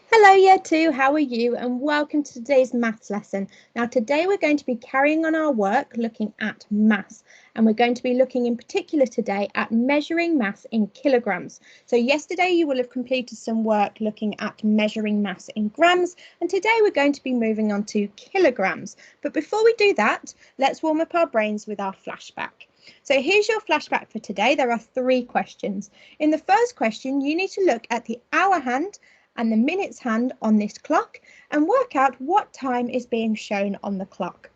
Hello Year 2, how are you? And welcome to today's maths lesson. Now today we're going to be carrying on our work looking at mass, and we're going to be looking in particular today at measuring mass in kilograms. So yesterday you will have completed some work looking at measuring mass in grams, and today we're going to be moving on to kilograms. But before we do that, let's warm up our brains with our flashback. So here's your flashback for today. There are 3 questions. In the first question, you need to look at the hour hand and the minutes hand on this clock and work out what time is being shown on the clock.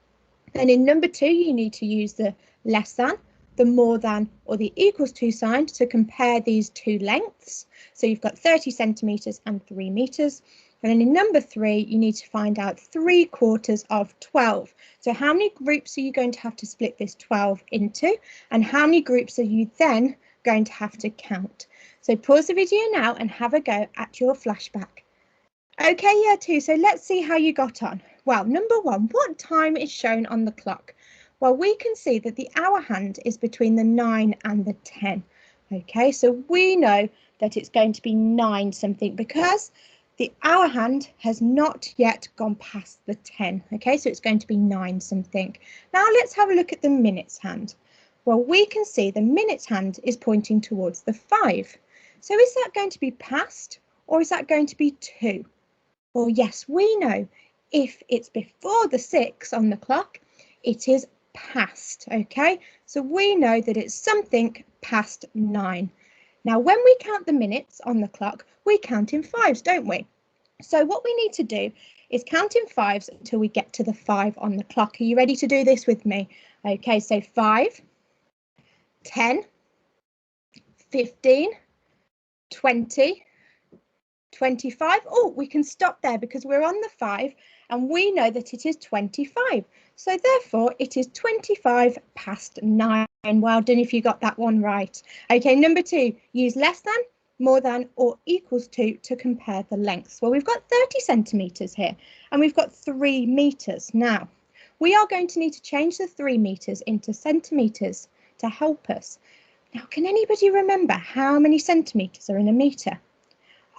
Then in number 2, you need to use the less than, the more than, or the equals to sign to compare these 2 lengths. So you've got 30 centimetres and 3 metres. And then in number 3, you need to find out 3/4 of 12. So how many groups are you going to have to split this 12 into? And how many groups are you then going to have to count? So pause the video now and have a go at your flashback. Okay, Year 2, so let's see how you got on. Well, number 1, what time is shown on the clock? Well, we can see that the hour hand is between the 9 and the 10. Okay, so we know that it's going to be 9 something because the hour hand has not yet gone past the 10. Okay, so it's going to be 9 something. Now let's have a look at the minutes hand. Well, we can see the minutes hand is pointing towards the 5. So is that going to be past or is that going to be 2? Well, yes, we know if it's before the 6 on the clock, it is past, okay? So we know that it's something past 9. Now, when we count the minutes on the clock, we count in 5s, don't we? So what we need to do is count in 5s until we get to the 5 on the clock. Are you ready to do this with me? Okay, so 5, 10, 15, 20, 25. Oh, we can stop there because we're on the 5 and we know that it is 25. So therefore it is 25 past 9. Well done if you got that one right. Okay, number 2, use less than, more than or equals to compare the lengths. Well, we've got 30 centimetres here and we've got 3 metres. Now, we are going to need to change the 3 metres into centimetres to help us. Now, can anybody remember how many centimetres are in a metre?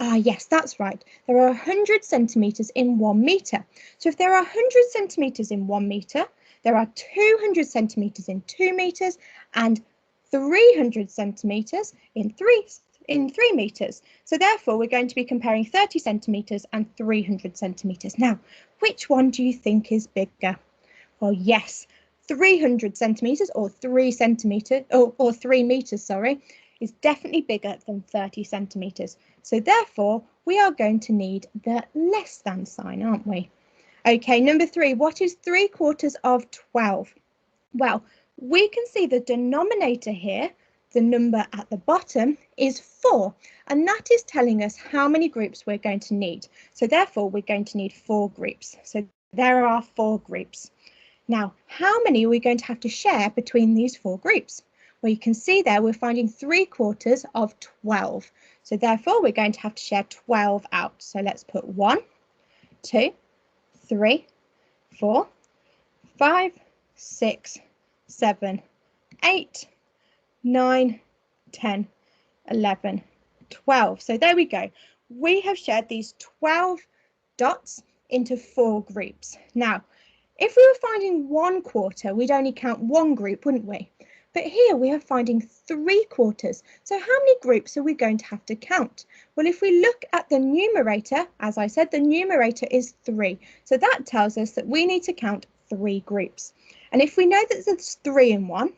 Ah, yes, that's right. There are 100 centimetres in 1 metre. So if there are 100 centimetres in 1 metre, there are 200 centimetres in 2 metres and 300 centimetres in 3 metres. So therefore, we're going to be comparing 30 centimetres and 300 centimetres. Now, which one do you think is bigger? Well, yes, 300 centimetres or 3 centimetres or 3 metres, sorry, is definitely bigger than 30 centimetres. So therefore, we are going to need the less than sign, aren't we? Okay, number 3, what is 3/4 of 12? Well, we can see the denominator here, the number at the bottom, is 4, and that is telling us how many groups we're going to need. So therefore, we're going to need 4 groups. So there are 4 groups. Now, how many are we going to have to share between these 4 groups? Well, you can see there we're finding 3/4 of 12. So therefore, we're going to have to share 12 out. So let's put 1, 2, 3, 4, 5, 6, 7, 8, 9, 10, 11, 12. So there we go. We have shared these 12 dots into 4 groups. Now, if we were finding 1/4, we'd only count 1 group, wouldn't we? But here we are finding 3/4. So how many groups are we going to have to count? Well, if we look at the numerator, as I said, the numerator is 3. So that tells us that we need to count 3 groups. And if we know that there's 3 in 1,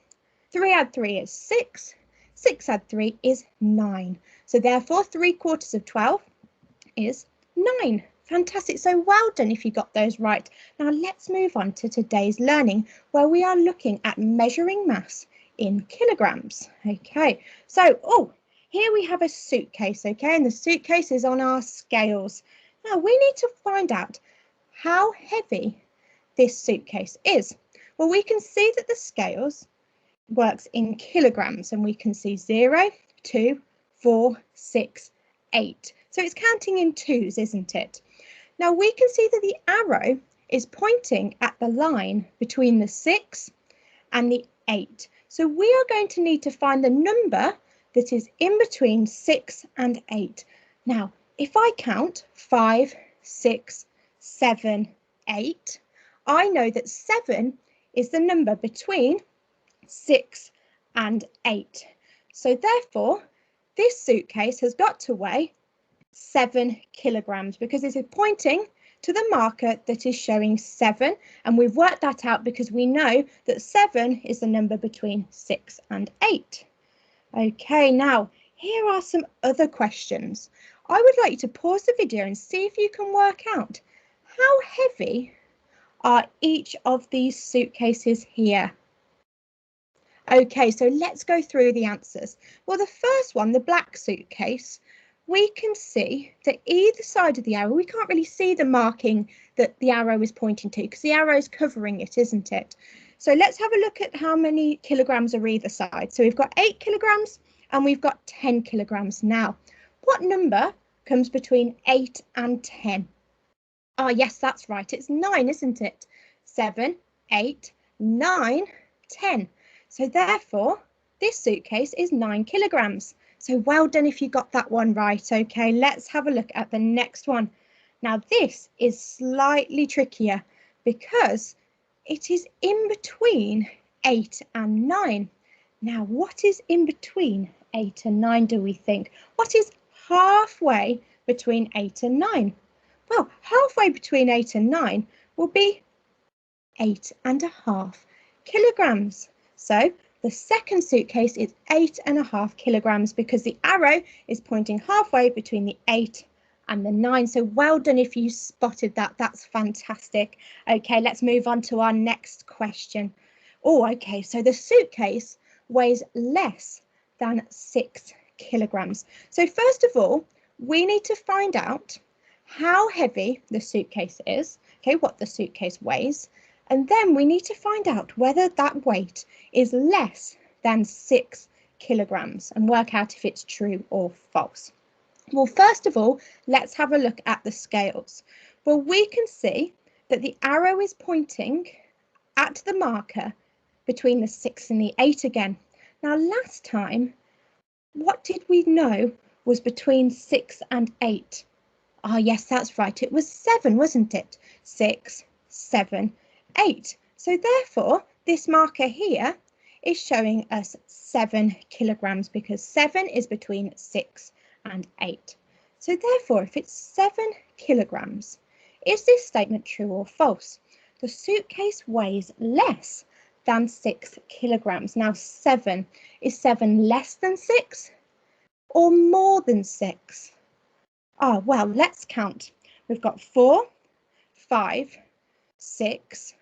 3 add 3 is 6. 6 add 3 is 9. So therefore, 3/4 of 12 is 9. Fantastic. So well done if you got those right. Now let's move on to today's learning where we are looking at measuring mass in kilograms. Okay, so here we have a suitcase, okay, and the suitcase is on our scales. Now we need to find out how heavy this suitcase is. Well, we can see that the scales works in kilograms and we can see 0, 2, 4, 6, 8. So it's counting in 2s, isn't it? Now we can see that the arrow is pointing at the line between the 6 and the 8. So we are going to need to find the number that is in between 6 and 8. Now, if I count 5, 6, 7, 8, I know that 7 is the number between 6 and 8. So therefore, this suitcase has got to weigh 7 kilograms because it is pointing to the marker that is showing 7, and we've worked that out because we know that 7 is the number between 6 and 8. Okay, now here are some other questions. I would like you to pause the video and see if you can work out how heavy are each of these suitcases here. Okay, so let's go through the answers. Well, the first one, the black suitcase, we can see that either side of the arrow, we can't really see the marking that the arrow is pointing to because the arrow is covering it, isn't it? So let's have a look at how many kilograms are either side. So we've got 8 kilograms and we've got 10 kilograms. Now, what number comes between 8 and 10? Oh, yes, that's right. It's 9, isn't it? 7, 8, 9, 10. So therefore, this suitcase is 9 kilograms. So well done if you got that one right. Okay, let's have a look at the next one. Now, this is slightly trickier because it is in between 8 and 9. Now, what is in between 8 and 9, do we think? What is halfway between 8 and 9? Well, halfway between 8 and 9 will be 8.5 kilograms. So the second suitcase is 8.5 kilograms because the arrow is pointing halfway between the 8 and the 9. So well done if you spotted that. That's fantastic. Okay, let's move on to our next question. Oh, okay, so the suitcase weighs less than 6 kilograms. So first of all, we need to find out how heavy the suitcase is, okay, what the suitcase weighs, and then we need to find out whether that weight is less than 6 kilograms and work out if it's true or false. Well, first of all, let's have a look at the scales. Well, we can see that the arrow is pointing at the marker between the 6 and the 8 again. Now, last time, what did we know was between 6 and 8? Ah, yes, that's right. It was 7, wasn't it? 6, 7, 8. So therefore, this marker here is showing us 7 kilograms because 7 is between 6 and 8. So therefore, if it's 7 kilograms, is this statement true or false? The suitcase weighs less than 6 kilograms. Now, is 7 less than 6 or more than 6? Oh, well, let's count. We've got 4, 5, 6,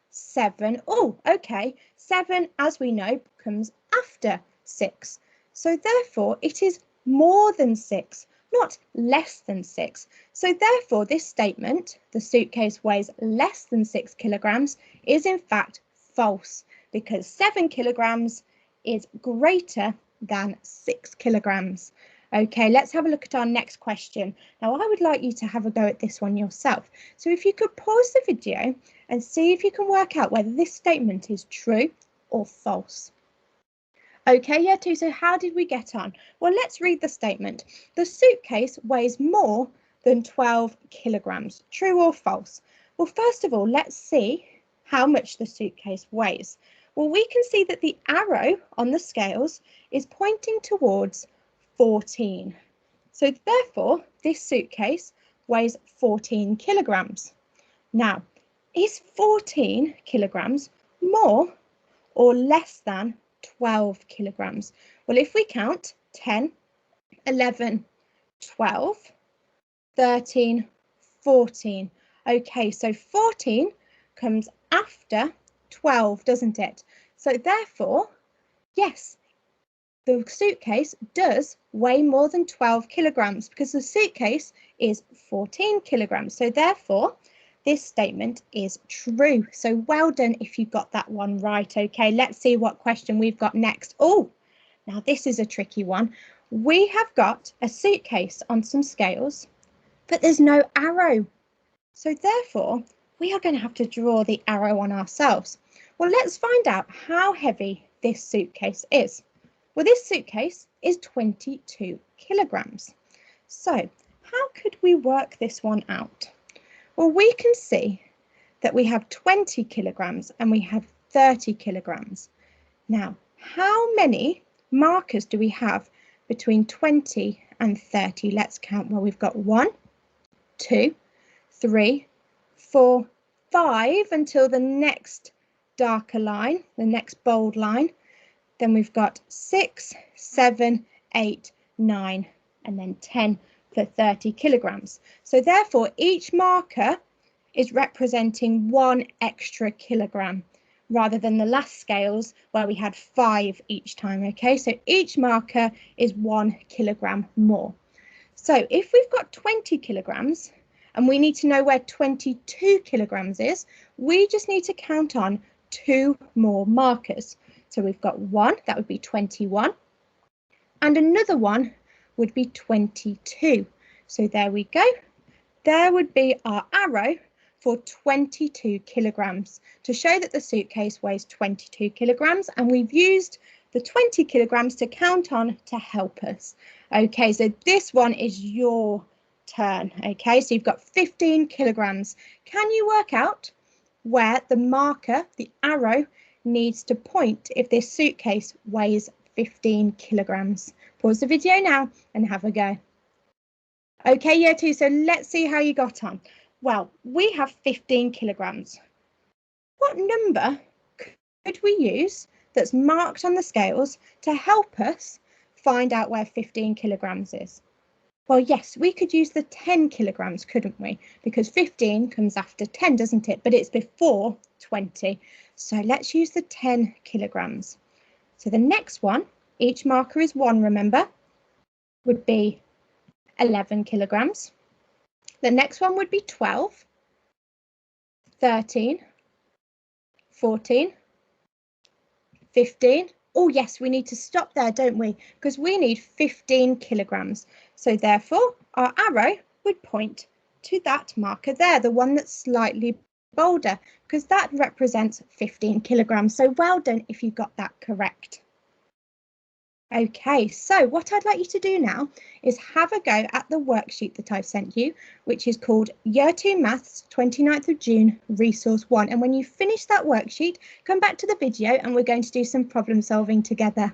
7. Oh, okay. 7, as we know, comes after 6. So therefore, it is more than 6, not less than 6. So therefore, this statement, the suitcase weighs less than 6 kilograms, is in fact false because 7 kilograms is greater than 6 kilograms. Okay, let's have a look at our next question. Now, I would like you to have a go at this one yourself. So if you could pause the video and see if you can work out whether this statement is true or false. Okay, yeah, too. So how did we get on? Well, let's read the statement. The suitcase weighs more than 12 kilograms. True or false? Well, first of all, let's see how much the suitcase weighs. Well, we can see that the arrow on the scales is pointing towards 14. So therefore, this suitcase weighs 14 kilograms. Now, is 14 kilograms more or less than 12 kilograms? Well, if we count 10, 11, 12, 13, 14. Okay, so 14 comes after 12, doesn't it? So therefore, yes, the suitcase does weigh more than 12 kilograms because the suitcase is 14 kilograms. So therefore, this statement is true. So well done if you got that one right. Okay, let's see what question we've got next. Oh, now this is a tricky one. We have got a suitcase on some scales, but there's no arrow. So therefore, we are going to have to draw the arrow on ourselves. Well, let's find out how heavy this suitcase is. Well, this suitcase is 22 kilograms. So how could we work this one out? Well, we can see that we have 20 kilograms and we have 30 kilograms. Now, how many markers do we have between 20 and 30? Let's count. Well, we've got 1, 2, 3, 4, 5 until the next darker line, the next bold line. Then we've got 6, 7, 8, 9, and then 10 for 30 kilograms. So therefore, each marker is representing 1 extra kilogram rather than the last scales where we had 5 each time. Okay, so each marker is 1 kilogram more. So if we've got 20 kilograms and we need to know where 22 kilograms is, we just need to count on 2 more markers. So we've got 1, that would be 21, and another one would be 22. So there we go. There would be our arrow for 22 kilograms to show that the suitcase weighs 22 kilograms, and we've used the 20 kilograms to count on to help us. Okay, so this one is your turn. Okay, so you've got 15 kilograms. Can you work out where the marker, the arrow, needs to point if this suitcase weighs 15 kilograms? Pause the video now and have a go. Okay, year 2, so let's see how you got on. Well, we have 15 kilograms. What number could we use that's marked on the scales to help us find out where 15 kilograms is? Well, yes, we could use the 10 kilograms, couldn't we? Because 15 comes after 10, doesn't it? But it's before 20. So let's use the 10 kilograms. So the next one, each marker is 1, remember, would be 11 kilograms. The next one would be 12, 13, 14, 15. Oh yes, we need to stop there, don't we? Because we need 15 kilograms. So therefore, our arrow would point to that marker there, the one that's slightly bolder, because that represents 15 kilograms. So well done if you got that correct. Okay, so what I'd like you to do now is have a go at the worksheet that I've sent you, which is called Year 2 Maths 29th of June Resource 1. And when you finish that worksheet, come back to the video and we're going to do some problem solving together.